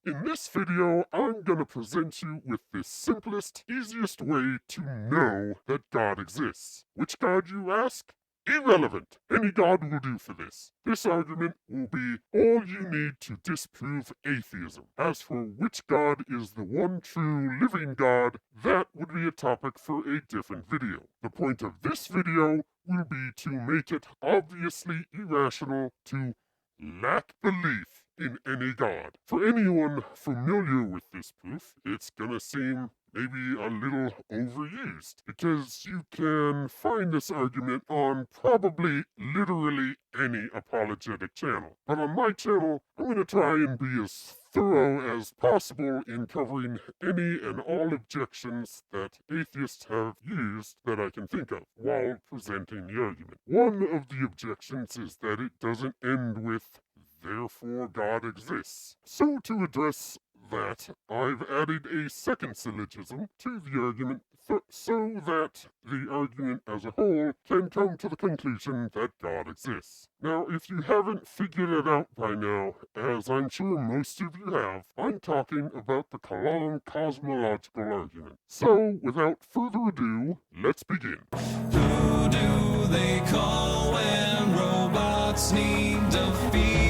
In this video, I'm gonna present you with the simplest, easiest way to know that God exists. Which God, you ask? Irrelevant. Any God will do for this. This argument will be all you need to disprove atheism. As for which God is the one true living God, that would be a topic for a different video. The point of this video will be to make it obviously irrational to lack belief in any god. For anyone familiar with this proof, it's gonna seem maybe a little overused, because you can find this argument on probably literally any apologetic channel. But on my channel, I'm gonna try and be as thorough as possible in covering any and all objections that atheists have used that I can think of while presenting the argument. One of the objections is that it doesn't end with "therefore God exists." So to address that, I've added a second syllogism to the argument so that the argument as a whole can come to the conclusion that God exists. Now, if you haven't figured it out by now, as I'm sure most of you have, I'm talking about the Kalam cosmological argument. So, without further ado, let's begin. Who do they call when robots need defeating?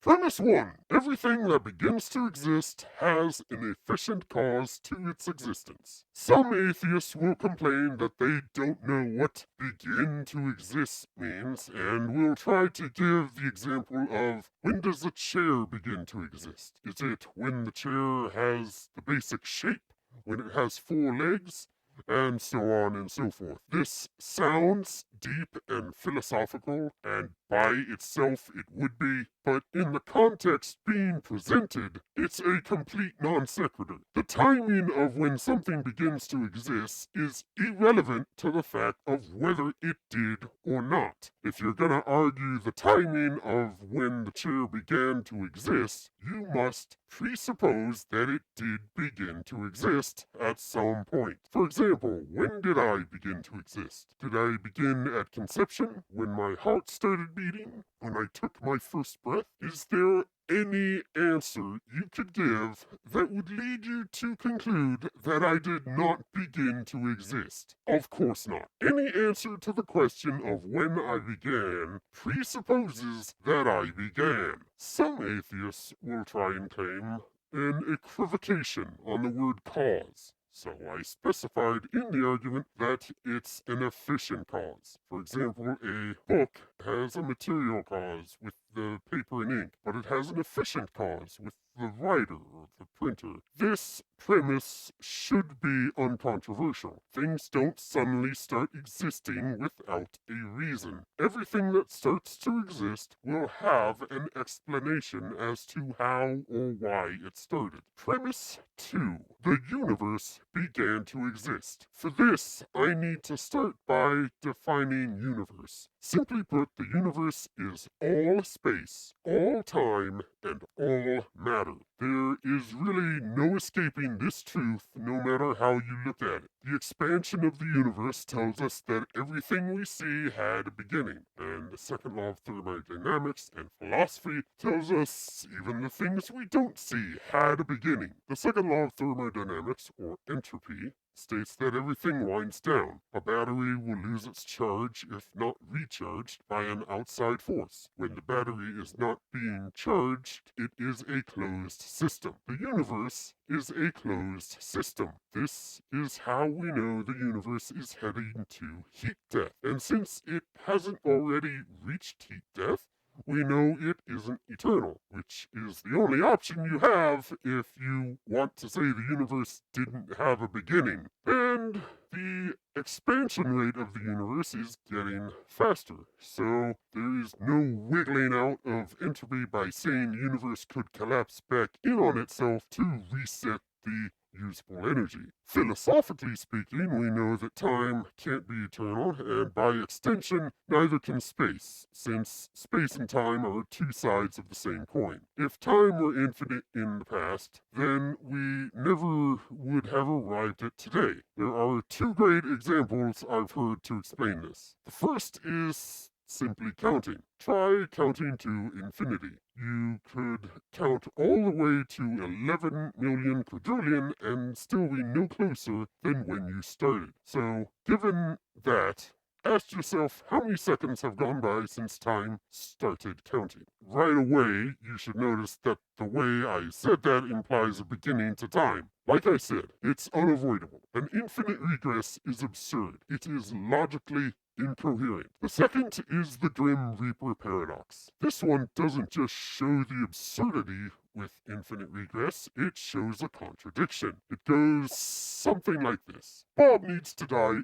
Premise 1. Everything that begins to exist has an efficient cause to its existence. Some atheists will complain that they don't know what begin to exist means, and will try to give the example of, when does a chair begin to exist? Is it when the chair has the basic shape? When it has 4 legs? And so on and so forth. This sounds deep and philosophical, and by itself it would be, but in the context being presented, it's a complete non sequitur. The timing of when something begins to exist is irrelevant to the fact of whether it did or not. If you're gonna argue the timing of when the chair began to exist, you must presuppose that it did begin to exist at some point. For example, when did I begin to exist? Did I begin at conception, when my heart started beating, when I took my first breath? Is there any answer you could give that would lead you to conclude that I did not begin to exist? Of course not. Any answer to the question of when I began presupposes that I began. Some atheists will try and claim an equivocation on the word cause. So I specified in the argument that it's an efficient cause. For example, a book has a material cause with the paper and ink, but it has an efficient cause with the writer or the printer. This premise should be uncontroversial. Things don't suddenly start existing without a reason. Everything that starts to exist will have an explanation as to how or why it started. Premise 2. The universe began to exist. For this, I need to start by defining universe. Simply put, the universe is all space, all time, and all matter. There is really no escaping this truth, no matter how you look at it. The expansion of the universe tells us that everything we see had a beginning, and the second law of thermodynamics and philosophy tells us even the things we don't see had a beginning. The second law of thermodynamics, or entropy, states that everything winds down. A battery will lose its charge if not recharged by an outside force. When the battery is not being charged, it is a closed system. The universe is a closed system. This is how we know the universe is heading to heat death. And since it hasn't already reached heat death, we know it isn't eternal, which is the only option you have if you want to say the universe didn't have a beginning. And the expansion rate of the universe is getting faster, so there is no wiggling out of entropy by saying the universe could collapse back in on itself to reset the usable energy. Philosophically speaking, we know that time can't be eternal, and by extension, neither can space, since space and time are two sides of the same coin. If time were infinite in the past, then we never would have arrived at today. There are two great examples I've heard to explain this. The first is simply counting. Try counting to infinity. You could count all the way to 11 million quadrillion and still be no closer than when you started. So, given that, ask yourself how many seconds have gone by since time started counting. Right away, you should notice that the way I said that implies a beginning to time. Like I said, it's unavoidable. An infinite regress is absurd. It is logically incoherent. The second is the Grim Reaper paradox. This one doesn't just show the absurdity with infinite regress, it shows a contradiction. It goes something like this. Bob needs to die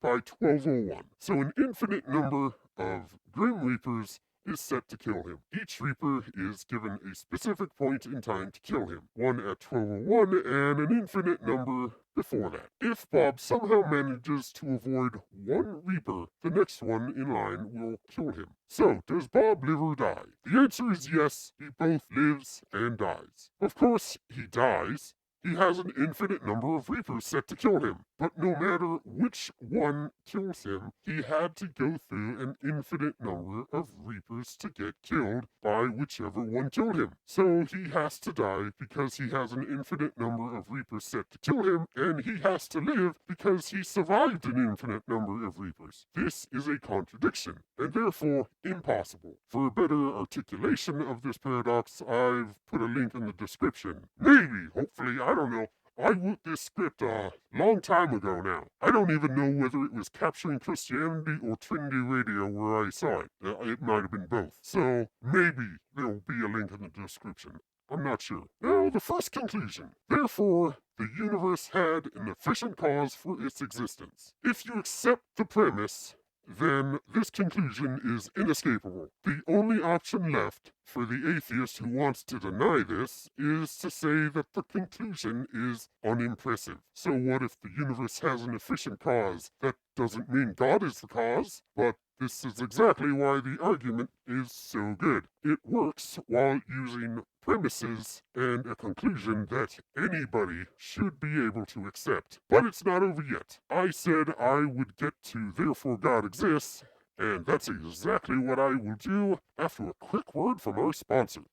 by 12:01, so an infinite number of Grim Reapers is set to kill him. Each Reaper is given a specific point in time to kill him, one at 12:01 and an infinite number before that. If Bob somehow manages to avoid one Reaper, the next one in line will kill him. So, does Bob live or die? The answer is yes, he both lives and dies. Of course, he dies. He has an infinite number of Reapers set to kill him, but no matter which one kills him, he had to go through an infinite number of Reapers to get killed by whichever one killed him. So he has to die because he has an infinite number of Reapers set to kill him, and he has to live because he survived an infinite number of Reapers. This is a contradiction, and therefore impossible. For a better articulation of this paradox, I've put a link in the description. Maybe, hopefully, I don't know. I wrote this script a long time ago now. I don't even know whether it was Capturing Christianity or Trinity Radio where I saw it. It might have been both. So maybe there will be a link in the description. I'm not sure. Now, the first conclusion. Therefore, the universe had an efficient cause for its existence. If you accept the premise, then this conclusion is inescapable. The only option left for the atheist who wants to deny this is to say that the conclusion is unimpressive. So what if the universe has an efficient cause? That doesn't mean God is the cause, but this is exactly why the argument is so good. It works while using premises and a conclusion that anybody should be able to accept. But it's not over yet. I said I would get to therefore God exists, and that's exactly what I will do after a quick word from our sponsor.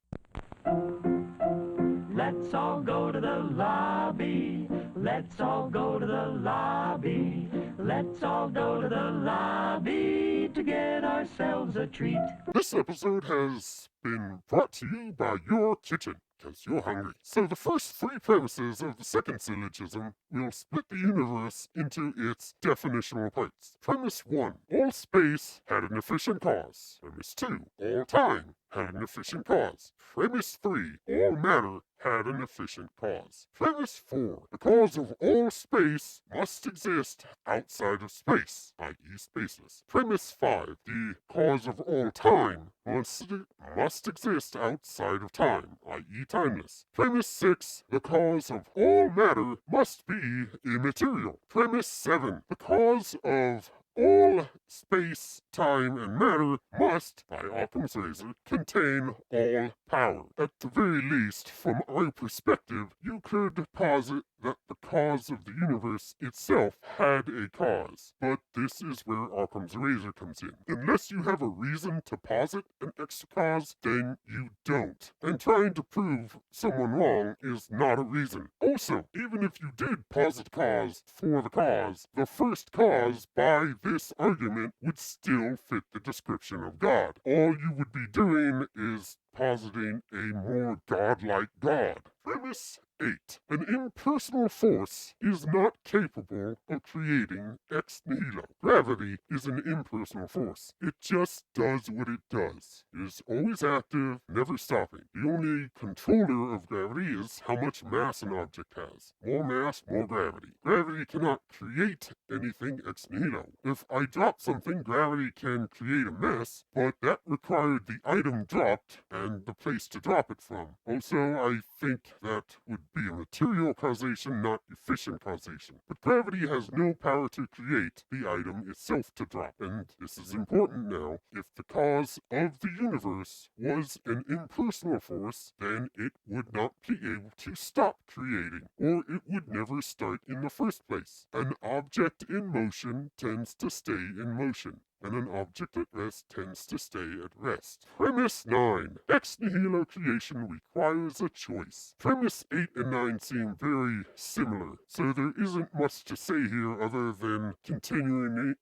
Let's all go to the lobby. Let's all go to the lobby. Let's all go to the lobby to get ourselves a treat. This episode has been brought to you by your kitchen, because you're hungry. So the first three premises of the second syllogism will split the universe into its definitional parts. Premise 1, all space had an efficient cause. Premise 2, all time had an efficient cause. Premise 3, all matter had an efficient cause. Premise 4, the cause of all space must exist outside of space, i.e. spaceless. Premise 5, the cause of all time must exist outside of time, i.e. timeless. Premise 6, the cause of all matter must be immaterial. Premise 7, the cause of all space, time, and matter must, by Occam's razor, contain all power. At the very least, from our perspective, you could posit that the cause of the universe itself had a cause. But this is where Occam's razor comes in. Unless you have a reason to posit an extra cause, then you don't. And trying to prove someone wrong is not a reason. Also, even if you did posit cause for the cause, the first cause by this argument would still fit the description of God. All you would be doing is positing a more godlike God. Premise 8. An impersonal force is not capable of creating ex nihilo. Gravity is an impersonal force. It just does what it does. It is always active, never stopping. The only controller of gravity is how much mass an object has. More mass, more gravity. Gravity cannot create anything ex nihilo. If I drop something, gravity can create a mess, but that required the item dropped, and and the place to drop it from. Also, I think that would be a material causation, not efficient causation. But gravity has no power to create the item itself to drop, and this is important now. If the cause of the universe was an impersonal force, then it would not be able to stop creating, or it would never start in the first place. An object in motion tends to stay in motion, and an object at rest tends to stay at rest. Premise 9. Ex nihilo creation requires a choice. Premise 8 and 9 seem very similar, so there isn't much to say here other than continuing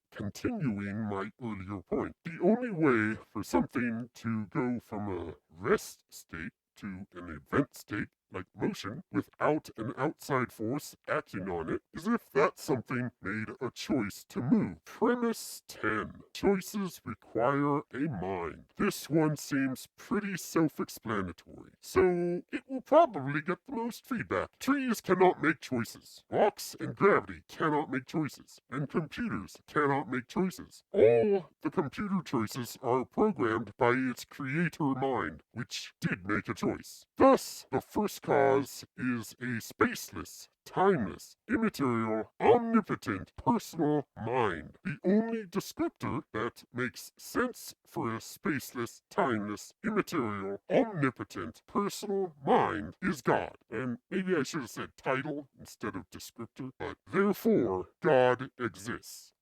my earlier point. The only way for something to go from a rest state to an event state, like motion, without an outside force acting on it, is if that something made a choice to move. Premise 10. Choices require a mind. This one seems pretty self-explanatory, so it will probably get the most feedback. Trees cannot make choices. Rocks and gravity cannot make choices, and computers cannot make choices. All the computer choices are programmed by its creator mind, which did make a choice. Thus, the first cause is a spaceless, timeless, immaterial, omnipotent, personal mind. The only descriptor that makes sense for a spaceless, timeless, immaterial, omnipotent, personal mind is God. And maybe I should have said title instead of descriptor, but therefore, God exists.